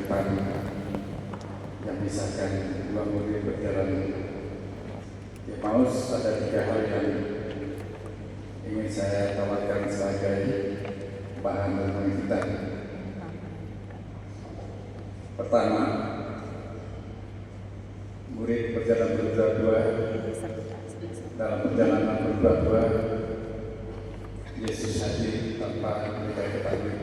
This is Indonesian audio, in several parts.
kehidupan yang misalkan dua murid berjalan di Emmaus. Ada 3 hal yang ingin saya tawarkan sebagai bahan renungan kita. Pertama, murid berjalan berdua-dua. Dalam perjalanan berdua-dua, Yesus hadir tanpa mereka ketahui.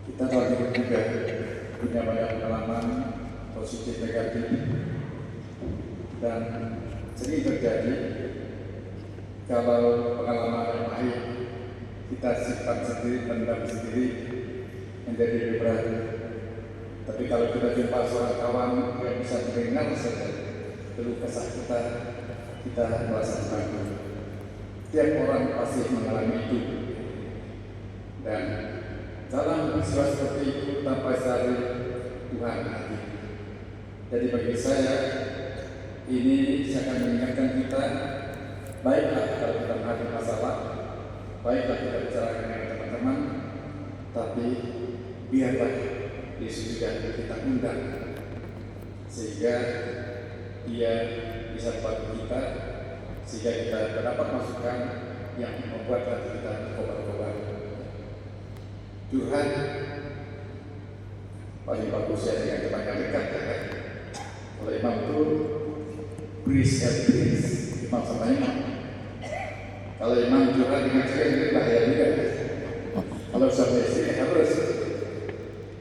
Kita tahu juga punya banyak pengalaman positif negatif, dan sering terjadi kalau pengalaman yang baik kita simpan sendiri, pendam sendiri, menjadi lebih berat. Tapi kalau kita jumpa seorang kawan yang bisa mendengar saja keluh kesah kita, kita merasa terbantu. Tiap orang pasti mengalami itu, dan dalam peristiwa seperti itu tanpa sadar Tuhan hadir. Jadi bagi saya ini akan mengingatkan kita, baiklah kalau kita menghadapi masalah, baiklah kita bicara dengan teman-teman, tapi biarlah Yesus juga kita undang, sehingga Dia bisa membantu kita, sehingga kita dapat masukan yang membuat hati kita berkobar-kobar. Tuhan paling bagus ya dengan teman yang dekat, ya. Kalau imam itu priest and priest, imam sama imam. Kalau imam Tuhan dengan saya itu bahaya juga. Kalau sama istri harus.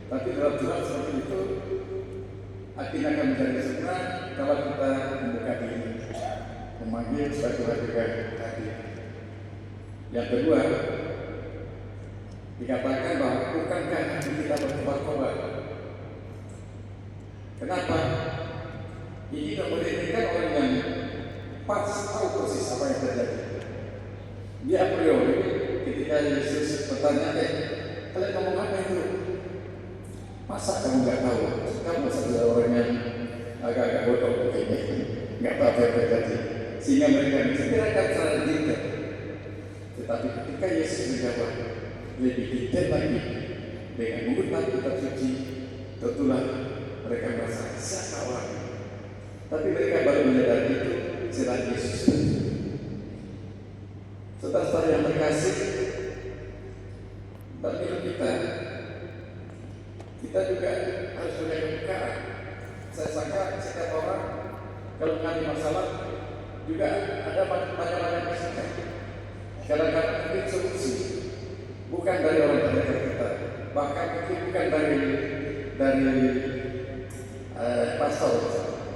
Tapi dalam Tuhan seperti itu akhirnya akan menjadi sempurna kalau kita membuka diri, memanggil supaya Tuhan juga hadir. Yang kedua, dikatakan bahwa bukankah hati kita berkobar-kobar? Kenapa? Ini memberitakan orang yang pas tahu persis apa yang terjadi. Dia a priori ketika Yesus bertanya, kalian ngomong apa itu? Masa kamu nggak tahu? Kamu saja orang yang agak-agak bodoh begini, nggak tahu apa yang terjadi. Sehingga mereka menceritakan secara detail. Tetapi ketika Yesus menjawab lebih detail lagi dengan mengutip kitab suci, tentulah mereka merasa siapa orang. Tapi mereka baru menyadari itu setelah Yesus. Saudara-saudara yang terkasih, bagi kita juga harus punya kepekaan. Saya sangka setiap orang kalau mengalami masalah juga ada banyak masalah. Kadang-kadang mungkin solusi bukan dari orang terdekat kita, bahkan mungkin bukan dari pastor,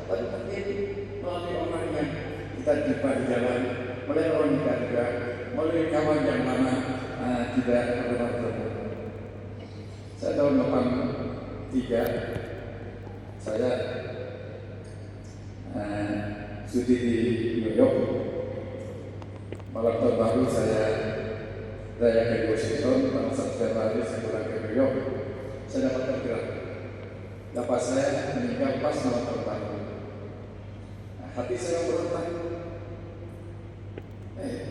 tapi mungkin melalui orang yang kita jumpa di jalan, melalui orang kita juga, melalui kawan yang mana tidak berdoa. Saya tahun 83 saya studi di New York. Malam tahun baru saya rayakan di Washington. Tanggal 1 Februari saya pulang ke New York. Saya dapat tergerak. Bapak saya meninggal pas malam tahun baru. Hati saya berontak.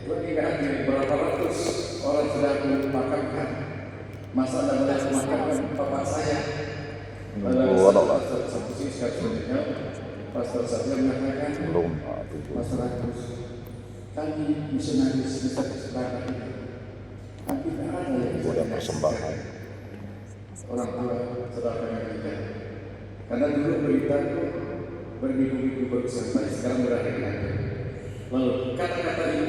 Tuhan tidak hadir, berapa ratus orang sudah memakamkan. Masa Anda melihat memakamkan bapak saya? Satu sisi sebenarnya pastor saja mengatakan, Pastor Agus, kami misionaris bisa kesempatan ini. Kami tidak ada yang bisa persembahan. Orang tua saudara yang meninggal. Karena dulu berita itu berminggu-minggu baru sampai, sekarang berakhir lagi. Lalu kata-kata itu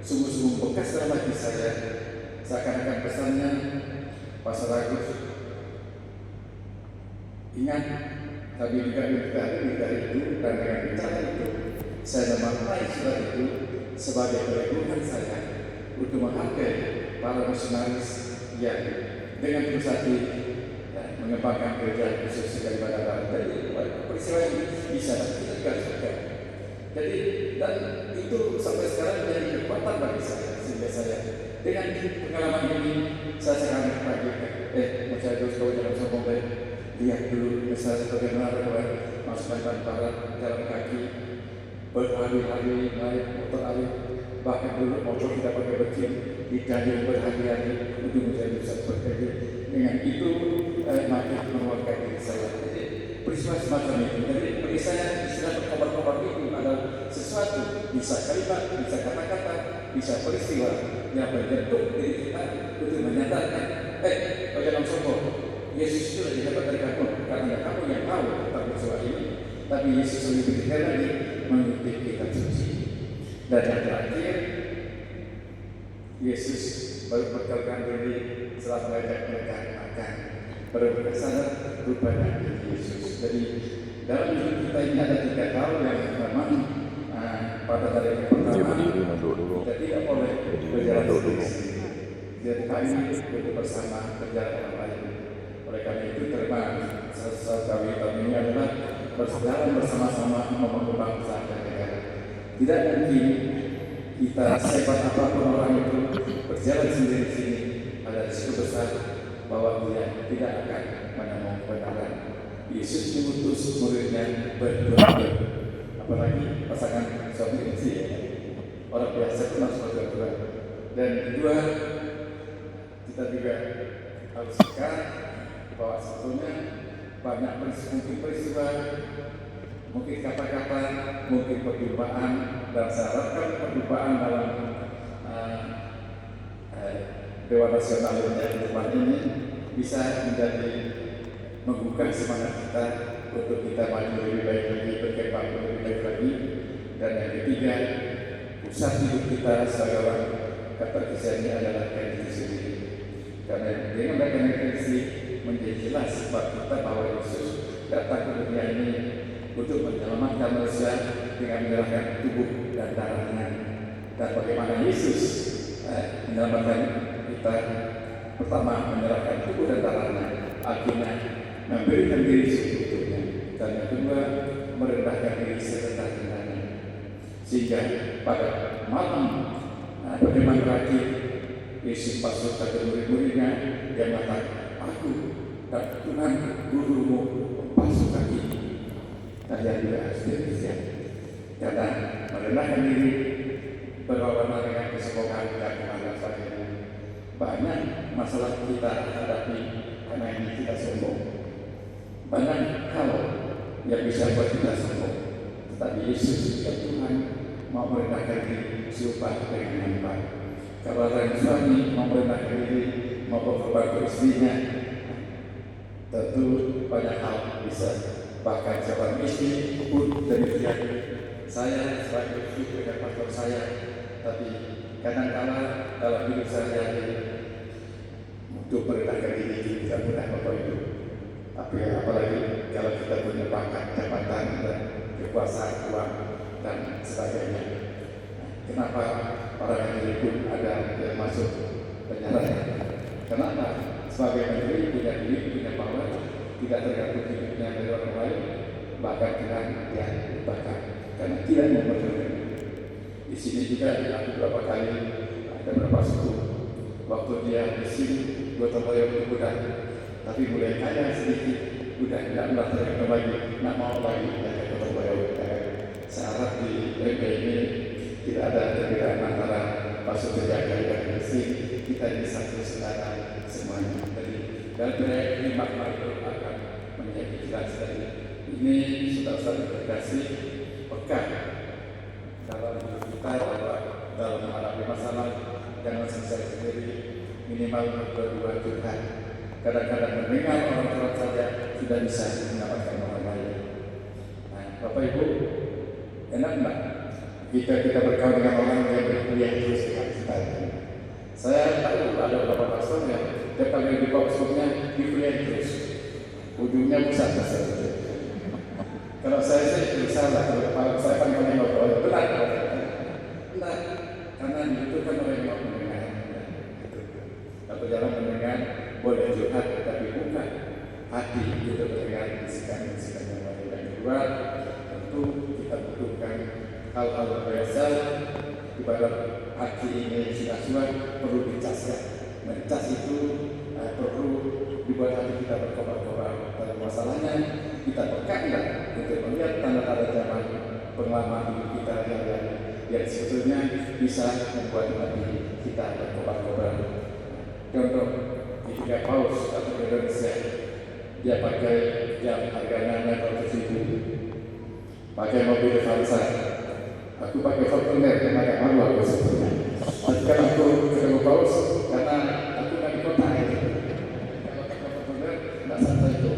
sungguh-sungguh bekas dalam hati saya. Seakan-akan pesannya, Pastor Agus, ingat, kami juga dari itu, dan dengan bicara itu, saya memaknai surat itu sebagai peneguhan saya untuk menghargai para misionaris yang dengan terus hati mengembangkan gereja khusus dari Barat. Jadi peristiwa ini bisa kita juga suka. Jadi dan itu sampai sekarang menjadi kekuatan bagi saya, sehingga saya dengan pengalaman ini saya sangat lagi saya terus kau jangan sombong baik. Lihat dulu misalnya bagaimana masukkan barat dalam kaki berhari-hari naik motor alih, bahkan dulu motor tidak pakai bensin, dikandung berhari-hari untuk menjadi seperti dengan itu makin menguatkan diri saya. Jadi peristiwa semacam itu. Jadi bagi saya istilah berkobar-kobar itu adalah sesuatu, bisa kalimat, bisa kata-kata, bisa peristiwa yang berbentuk diri kita untuk menyadarkan, kau jangan sombong. Yesus itu lebih hebat dari kamu, karena kamu yang tahu tentang peristiwa ini. Tapi Yesus lebih ketiga lagi mengikuti kitab suci. Dan yang terakhir, Yesus baru berkata diri setelah mengajak mereka makan. Baru berkesana rupanya Yesus. Jadi dalam hidup kita ini ada 3 hal yang memang pada hari yang pertama kita tidak boleh berjalan sendiri. Jadi kami duduk bersama berjalan orang lain. Oleh karena itu terima kami ini adalah berjalan bersama-sama membangun bangsa dan negara. Tidak mungkin kita sehebat apapun orang itu berjalan sendiri sini, ada risiko besar bahwa dia tidak akan menemukan kebenaran. Yesus mengutus muridnya berdua-dua, apalagi pasangan suami istri ya. Orang biasa itu harus berdua-dua. Dan kedua, kita juga harus ingat bahwa sebetulnya banyak peristiwa, mungkin kata-kata, mungkin perjumpaan, dan saya harapkan perjumpaan dalam Dewan Nasional yang depan ini bisa menjadi membuka semangat kita untuk kita maju lebih baik lagi, berkembang lebih baik lagi. Dan yang ketiga, pusat hidup kita sebagai orang Katolik ini adalah diri sendiri. Karena dengan adanya Kristi menjadi jelas buat kita bahwa Yesus datang ke dunia ini untuk menyelamatkan manusia dengan menyerahkan tubuh dan darahnya. Dan bagaimana Yesus menyelamatkan kita? Pertama, menyerahkan tubuh dan darahnya, akhirnya memberikan diri seutuhnya. Dan yang kedua, merendahkan diri serendah-rendahnya. Sehingga pada malam perjamuan terakhir, Yesus pasut ke murid-muridnya yang mengatakan, aku dan Tuhan gurumu membasuh kaki. Kalian juga harus demikian. Karena merendahkan diri berlawanan dengan kesombongan dan menganggap sebagainya. Banyak masalah kita hadapi karena ini kita sombong. Banyak hal yang bisa buat kita sombong. Tetapi Yesus ya Tuhan mau merendahkan diri supaya dengan yang baik. Kalau orang suami mau merendahkan diri, mau berkorban ke istrinya, tentu banyak hal bisa. Bahkan seorang istri pun demikian. Saya sebagai istri dengan pastor saya, tapi kadang-kadang dalam hidup saya untuk merendahkan diri tidak mudah Bapak Ibu. Tapi apalagi kalau kita punya pangkat, jabatan, dan kekuasaan, uang, dan sebagainya. Kenapa orang menteri pun ada yang masuk penjara? Kenapa? Sebagai menteri punya duit, punya power, tidak tergantung hidupnya dari orang lain, bahkan dengan dia lupakan karena tidak memperlukan. Di sini juga aku beberapa kali ada beberapa suku waktu dia di sini gotong royong itu mudah, tapi mulai kaya sedikit udah tidak merasa lagi, nak mau lagi dari gotong royong. Saya harap di MP ini tidak ada perbedaan antara pasut terjaga dan miskin, kita ini satu saudara semuanya. Jadi dalam ini makna itu akan menjadi jelas dari ini saudara-saudara terkasih pekat dalam hidup kita dalam menghadapi masalah jangan selesai sendiri, minimal berdua Tuhan. Kadang-kadang mendengar orang curhat saja sudah bisa mendapatkan orang lain. Nah, Bapak Ibu, enak enggak kita berkawan dengan orang yang berkuliah terus dengan kita? Saya tahu ada beberapa pastor yang setiap kali di boxnya dikuliah terus, ujungnya besar. Kalau saya sih salah, kalau saya kan paling ngobrol benar, karena itu kan orang yang mau mendengar. Atau jangan mendengar boleh curhat, tapi bukan hati itu mendengar bisikan-bisikan yang lain. Dan kedua, tentu kita butuhkan hal-hal biasa ibarat hati ini sudah perlu dicaskan. Mencas itu perlu dibuat hati kita berkobar-kobar. Dan masalahnya kita pekat enggak untuk melihat tanda-tanda zaman pengalaman hidup kita yang sebetulnya bisa membuat hati kita berkobar-kobar. Contoh ketika Paus atau Indonesia. Dia pakai jam harganya 400.000, pakai mobil Avanza. Aku pakai Fortuner karena agak malu aku sebetulnya. Tapi kan aku ketemu Paulus karena aku kan di kota ya. Kalau pakai Fortuner tidak santai itu,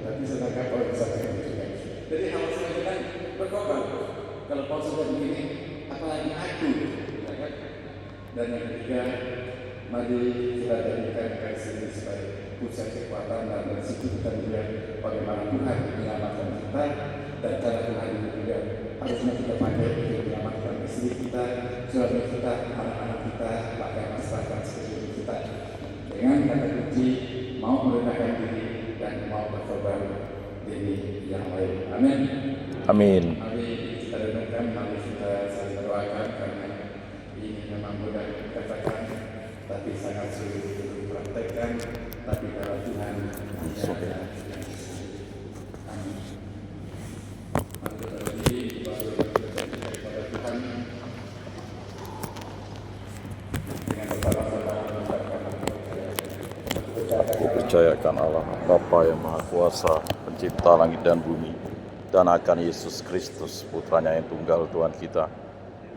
tapi sedangkan Paulus bisa pakai itu juga. Jadi hal semacam kan berkorban. Kalau Paulus sudah begini, apalagi aku, ya kan? Dan yang ketiga, mari kita jadikan KSI ini sebagai pusat kekuatan, dan dari situ kita melihat bagaimana Tuhan menyelamatkan kita, dan cara Tuhan itu juga harusnya kita pakai untuk menyelamatkan istri kita, suami kita, anak-anak kita, bahkan masyarakat sekitar kita. Dengan kata kunci, mau merendahkan diri dan mau berkorban diri yang lain. Amin. Amin. Mari kita renungkan, mari kita saling berdoakan, karena ini memang mudah dikatakan, tapi sangat sulit untuk dipraktekkan. Tapi kalau Tuhan ada yang disebut. Amin. Mari kita berdiri, baru kita kepada Tuhan dengan bersalah-salah mengucapkan Aku percayakan Allah, Bapa yang Maha Kuasa, Pencipta langit dan bumi, dan akan Yesus Kristus, Putranya yang tunggal Tuhan kita,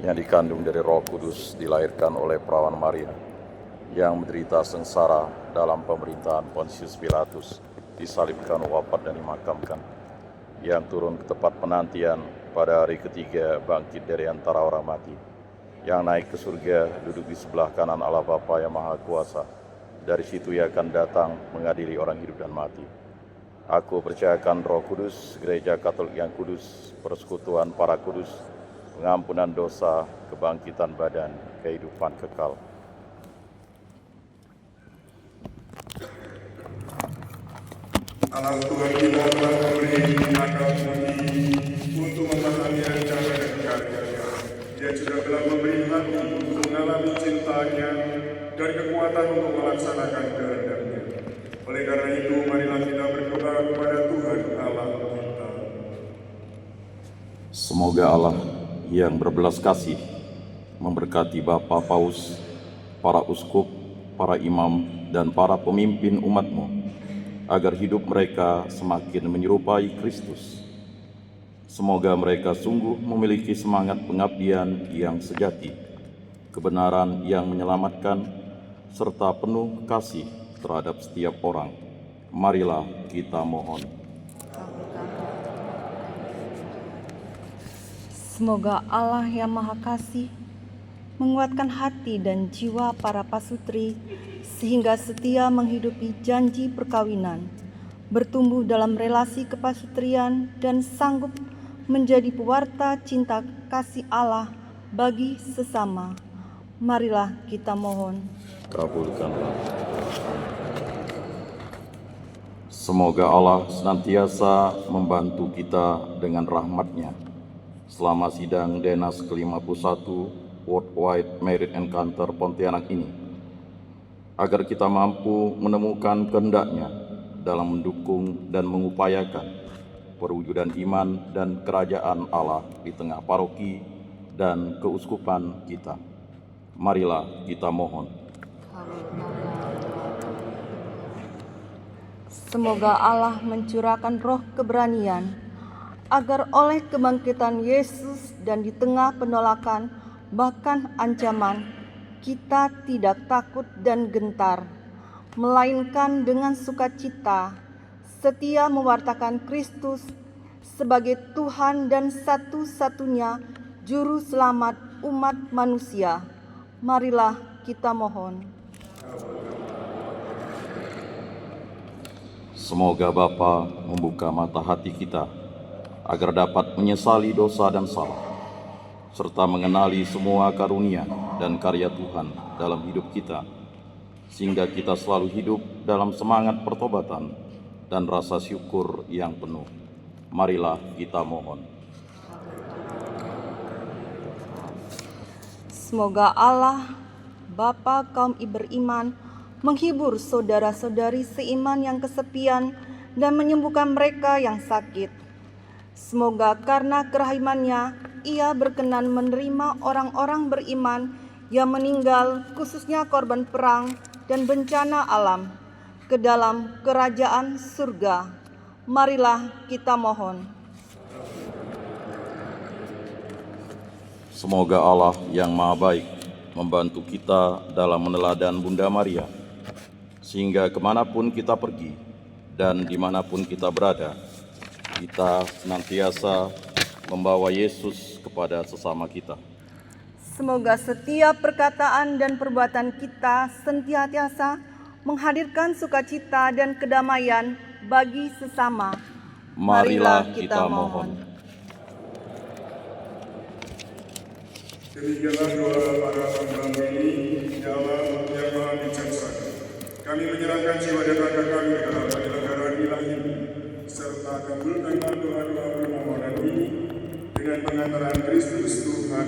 yang dikandung dari Roh Kudus, dilahirkan oleh perawan Maria, yang menderita sengsara dalam pemerintahan Pontius Pilatus, disalibkan, wafat dan dimakamkan, yang turun ke tempat penantian, pada hari ketiga bangkit dari antara orang mati, yang naik ke surga, duduk di sebelah kanan Allah Bapa yang Maha Kuasa. Dari situ Ia akan datang mengadili orang hidup dan mati. Aku percayakan Roh Kudus, Gereja Katolik yang kudus, persekutuan para kudus, pengampunan dosa, kebangkitan badan, kehidupan kekal. Allah Tuhan kita telah memberi akal budi untuk memahami rencana dan karya-Nya. Dia juga telah memberi hati untuk mengalami cintanya dan kekuatan untuk melaksanakan kehendak-Nya. Oleh karena itu, marilah kita berdoa kepada Tuhan Allah kita. Semoga Allah yang berbelas kasih memberkati Bapa Paus, para uskup, para imam, dan para pemimpin umat-Mu, agar hidup mereka semakin menyerupai Kristus. Semoga mereka sungguh memiliki semangat pengabdian yang sejati, kebenaran yang menyelamatkan, serta penuh kasih terhadap setiap orang. Marilah kita mohon. Semoga Allah yang Maha Kasih menguatkan hati dan jiwa para pasutri sehingga setia menghidupi janji perkawinan, bertumbuh dalam relasi kepasutrian dan sanggup menjadi pewarta cinta kasih Allah bagi sesama. Marilah kita mohon. Kabulkanlah. Semoga Allah senantiasa membantu kita dengan rahmat-Nya selama sidang Denas ke-51 Worldwide Marriage Encounter Pontianak ini, agar kita mampu menemukan kehendak-Nya dalam mendukung dan mengupayakan perwujudan iman dan kerajaan Allah di tengah paroki dan keuskupan kita. Marilah kita mohon. Semoga Allah mencurahkan roh keberanian, agar oleh kebangkitan Yesus dan di tengah penolakan, bahkan ancaman, kita tidak takut dan gentar, melainkan dengan sukacita, setia mewartakan Kristus sebagai Tuhan dan satu-satunya Juru Selamat umat manusia. Marilah kita mohon. Semoga Bapa membuka mata hati kita, agar dapat menyesali dosa dan salah, serta mengenali semua karunia dan karya Tuhan dalam hidup kita, sehingga kita selalu hidup dalam semangat pertobatan dan rasa syukur yang penuh. Marilah kita mohon. Semoga Allah, Bapa kaum beriman, menghibur saudara-saudari seiman yang kesepian dan menyembuhkan mereka yang sakit. Semoga karena kerahimannya, Ia berkenan menerima orang-orang beriman yang meninggal, khususnya korban perang dan bencana alam, ke dalam kerajaan surga. Marilah kita mohon. Semoga Allah yang Maha Baik membantu kita dalam meneladan Bunda Maria, sehingga kemanapun kita pergi dan dimanapun kita berada, kita senantiasa membawa Yesus kepada sesama kita. Semoga setiap perkataan dan perbuatan kita senantiasa menghadirkan sukacita dan kedamaian bagi sesama. Marilah kita mohon. Demikianlah doa para hamba ini, ya Allah yang Maha Bijaksana. Kami menyerahkan jiwa dan raga kami ke dalam penyelenggaraan ilahi ini, serta kabulkanlah doa-doa permohonan ini dengan pengantaran Kristus Tuhan